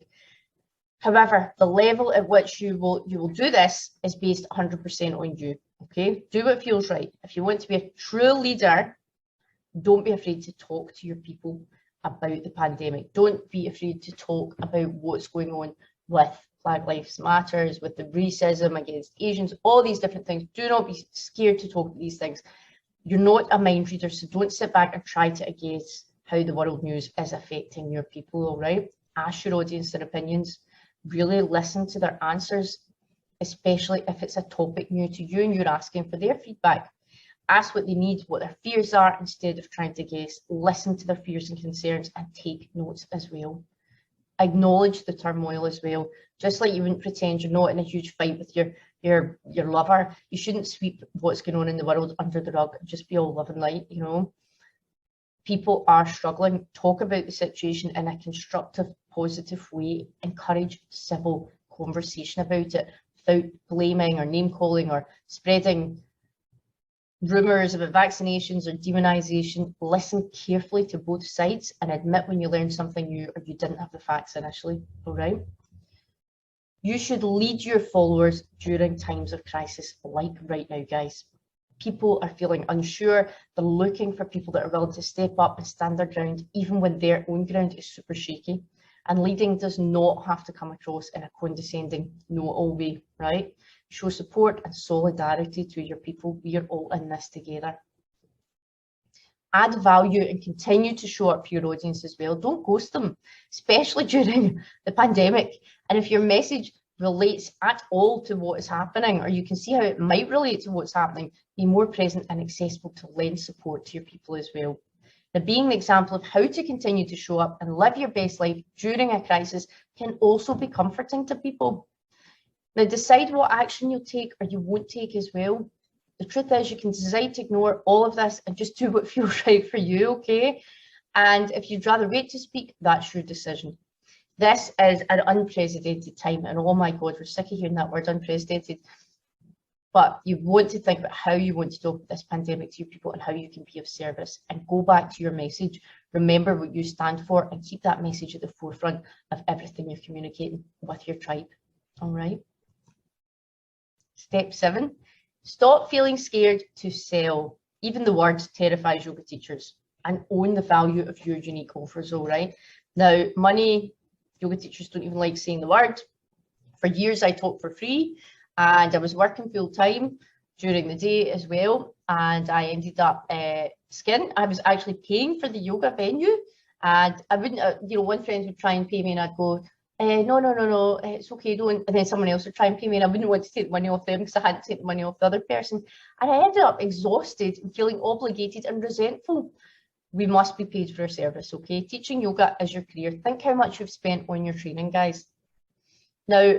However, the level at which you will do this is based 100% on you, okay? Do what feels right. If you want to be a true leader, don't be afraid to talk to your people about the pandemic. Don't be afraid to talk about what's going on with Black Lives Matters, with the racism against Asians, all these different things. Do not be scared to talk about these things. You're not a mind reader, so don't sit back and try to guess how the world news is affecting your people, all right? Ask your audience their opinions. Really listen to their answers, especially if it's a topic new to you and you're asking for their feedback. Ask what they need, what their fears are, instead of trying to guess. Listen to their fears and concerns and take notes as well. Acknowledge the turmoil as well. Just like you wouldn't pretend you're not in a huge fight with your lover, you shouldn't sweep what's going on in the world under the rug and just be all love and light, you know. People are struggling. Talk about the situation in a constructive, positive way. Encourage civil conversation about it without blaming or name calling or spreading rumours about vaccinations or demonization. Listen carefully to both sides and admit when you learn something new or you didn't have the facts initially, all right? You should lead your followers during times of crisis like right now, guys. People are feeling unsure. They're looking for people that are willing to step up and stand their ground, even when their own ground is super shaky. And leading does not have to come across in a condescending, know-it-all way, right? Show support and solidarity to your people. We are all in this together. Add value and continue to show up for your audience as well. Don't ghost them, especially during the pandemic. And if your message relates at all to what is happening, or you can see how it might relate to what's happening, be more present and accessible to lend support to your people as well. Now, being an example of how to continue to show up and live your best life during a crisis can also be comforting to people. Now, decide what action you'll take or you won't take as well. The truth is, you can decide to ignore all of this and just do what feels right for you, okay? And if you'd rather wait to speak, that's your decision. This is an unprecedented time, and oh my God, we're sick of hearing that word, unprecedented. But you want to think about how you want to talk about this pandemic to your people and how you can be of service, and go back to your message. Remember what you stand for and keep that message at the forefront of everything you're communicating with your tribe, all right? Step 7, stop feeling scared to sell. Even the word terrifies yoga teachers, and own the value of your unique offers, all right? Now, money, yoga teachers don't even like saying the word. For years, I taught for free, and I was working full time during the day as well. And I ended up I was actually paying for the yoga venue, and I wouldn't, one friend would try and pay me, and I'd go, no, it's okay, don't. And then someone else would try and pay me, and I wouldn't want to take the money off them because I hadn't taken the money off the other person. And I ended up exhausted and feeling obligated and resentful. We must be paid for our service, okay? Teaching yoga is your career. Think how much you've spent on your training, guys. Now,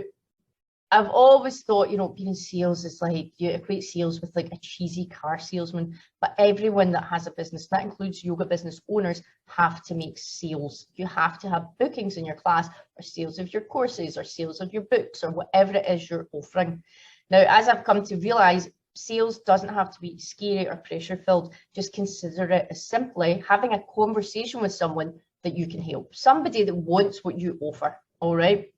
I've always thought, being in sales is like, you equate sales with like a cheesy car salesman, but everyone that has a business, that includes yoga business owners, have to make sales. You have to have bookings in your class, or sales of your courses, or sales of your books, or whatever it is you're offering. Now, as I've come to realize, sales doesn't have to be scary or pressure filled. Just consider it as simply having a conversation with someone that you can help, somebody that wants what you offer, all right?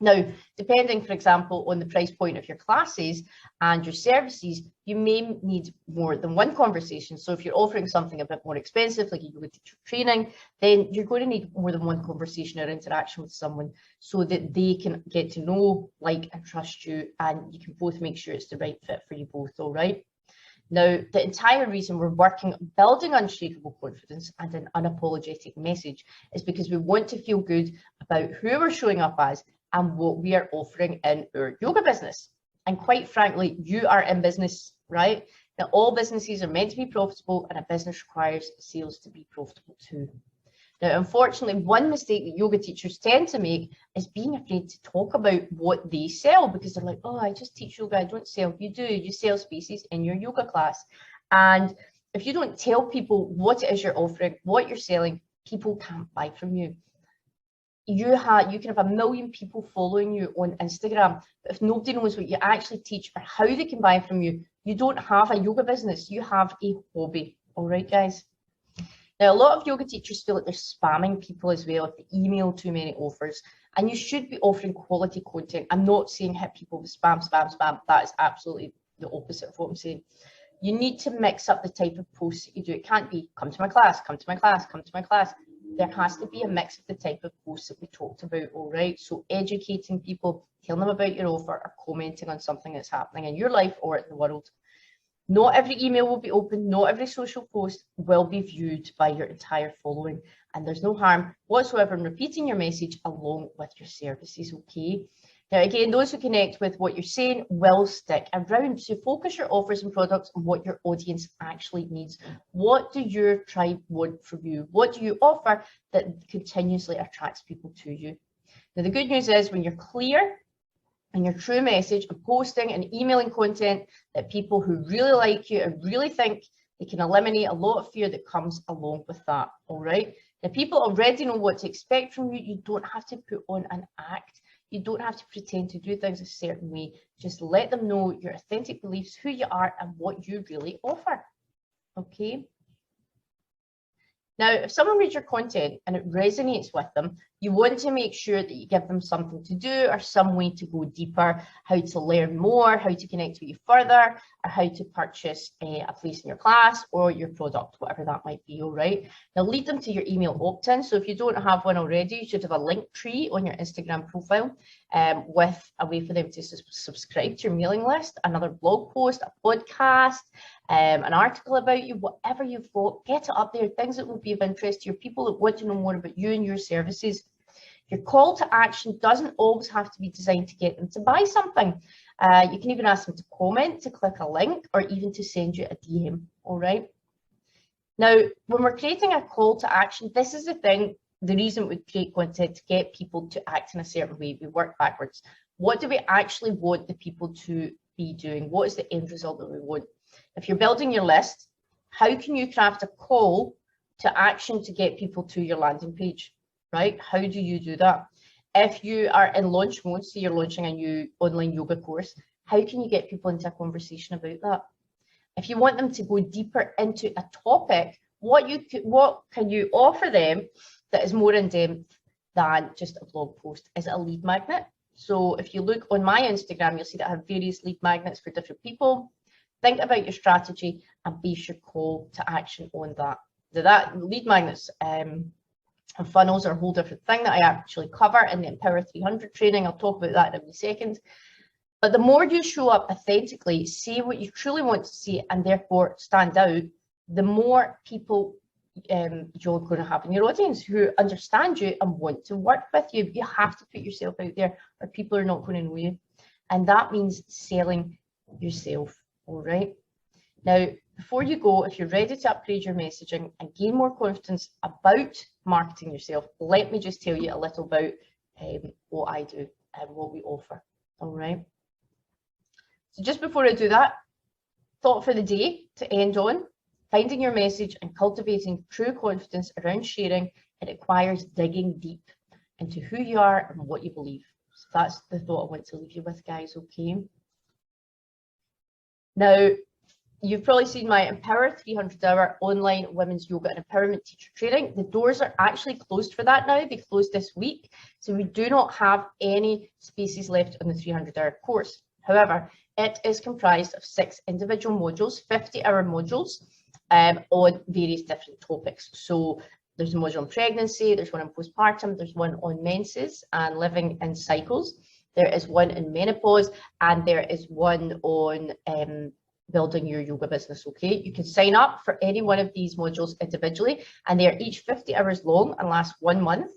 Now, depending, for example, on the price point of your classes and your services, you may need more than one conversation. So if you're offering something a bit more expensive, like a yoga teacher training, then you're going to need more than one conversation or interaction with someone so that they can get to know, like, and trust you, and you can both make sure it's the right fit for you both, all right? Now, the entire reason we're working on building unshakable confidence and an unapologetic message is because we want to feel good about who we're showing up as and what we are offering in our yoga business. And quite frankly, you are in business, right? Now, all businesses are meant to be profitable, and a business requires sales to be profitable too. Now, unfortunately, one mistake that yoga teachers tend to make is being afraid to talk about what they sell, because they're like, oh, I just teach yoga, I don't sell. You do, you sell spaces in your yoga class. And if you don't tell people what it is you're offering, what you're selling, people can't buy from you. You can have 1 million people following you on Instagram, but if nobody knows what you actually teach or how they can buy from you, you don't have a yoga business, you have a hobby. All right, guys? Now, a lot of yoga teachers feel like they're spamming people as well if they email too many offers, and you should be offering quality content. I'm not saying hit people with spam, spam, spam. That is absolutely the opposite of what I'm saying. You need to mix up the type of posts that you do. It can't be, come to my class, come to my class, come to my class. There has to be a mix of the type of posts that we talked about, all right? So educating people, telling them about your offer, or commenting on something that's happening in your life or in the world. Not every email will be opened, not every social post will be viewed by your entire following, and there's no harm whatsoever in repeating your message along with your services, okay? Now, again, those who connect with what you're saying will stick around. So focus your offers and products on what your audience actually needs. What do your tribe want from you? What do you offer that continuously attracts people to you? Now, the good news is when you're clear and your true message and posting and emailing content that people who really like you and really think they can eliminate a lot of fear that comes along with that, all right? Now, people already know what to expect from you. You don't have to put on an act. You don't have to pretend to do things a certain way. Just let them know your authentic beliefs, who you are, and what you really offer. Okay? Now, if someone reads your content and it resonates with them, you want to make sure that you give them something to do or some way to go deeper, how to learn more, how to connect with you further, or how to purchase a place in your class or your product, whatever that might be, all right? Now, lead them to your email opt-in. So if you don't have one already, you should have a link tree on your Instagram profile with a way for them to subscribe to your mailing list, another blog post, a podcast, an article about you, whatever you've got, get it up there, things that will be of interest to your people that want to know more about you and your services. Your call to action doesn't always have to be designed to get them to buy something. You can even ask them to comment, to click a link, or even to send you a DM, all right? Now, when we're creating a call to action, this is the reason we create content, to get people to act in a certain way. We work backwards. What do we actually want the people to be doing? What is the end result that we want? If you're building your list, how can you craft a call to action to get people to your landing page, right? How do you do that? If you are in launch mode, so you're launching a new online yoga course, how can you get people into a conversation about that? If you want them to go deeper into a topic, what can you offer them that is more in depth than just a blog post? Is it a lead magnet? So if you look on my Instagram, you'll see that I have various lead magnets for different people. Think about your strategy and base your call to action on that. That lead magnets and funnels are a whole different thing that I actually cover in the Empower 300 training. I'll talk about that in a second. But the more you show up authentically, say what you truly want to say, and therefore stand out, the more people you're going to have in your audience who understand you and want to work with you. You have to put yourself out there or people are not going to know you. And that means selling yourself, all right? Now, before you go, if you're ready to upgrade your messaging and gain more confidence about marketing yourself, let me just tell you a little about what I do and what we offer, all right? So just before I do that, thought for the day to end on: finding your message and cultivating true confidence around sharing, it requires digging deep into who you are and what you believe. So that's the thought I want to leave you with, guys, okay? Now, you've probably seen my Empower 300-hour online women's yoga and empowerment teacher training. The doors are actually closed for that now. They closed this week. So we do not have any spaces left on the 300-hour course. However, it is comprised of 6 individual modules, 50-hour modules on various different topics. So there's a module on pregnancy, there's one on postpartum, there's one on menses and living in cycles. There is one in menopause, and there is one on building your yoga business, okay? You can sign up for any one of these modules individually, and they are each 50 hours long and last 1 month.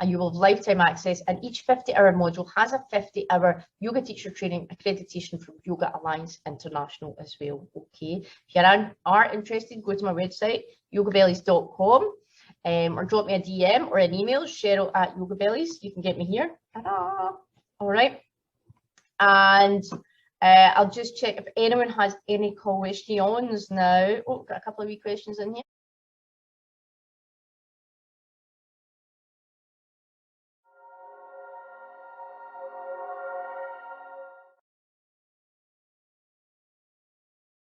and you will have lifetime access, and each 50-hour module has a 50-hour yoga teacher training accreditation from Yoga Alliance International as well. Okay, if you are interested, go to my website, YogaBellies.com, or drop me a DM or an email, Cheryl@YogaBellies. You can get me here. Ta-da! All right, and I'll just check if anyone has any questions now. Oh, got a couple of wee questions in here.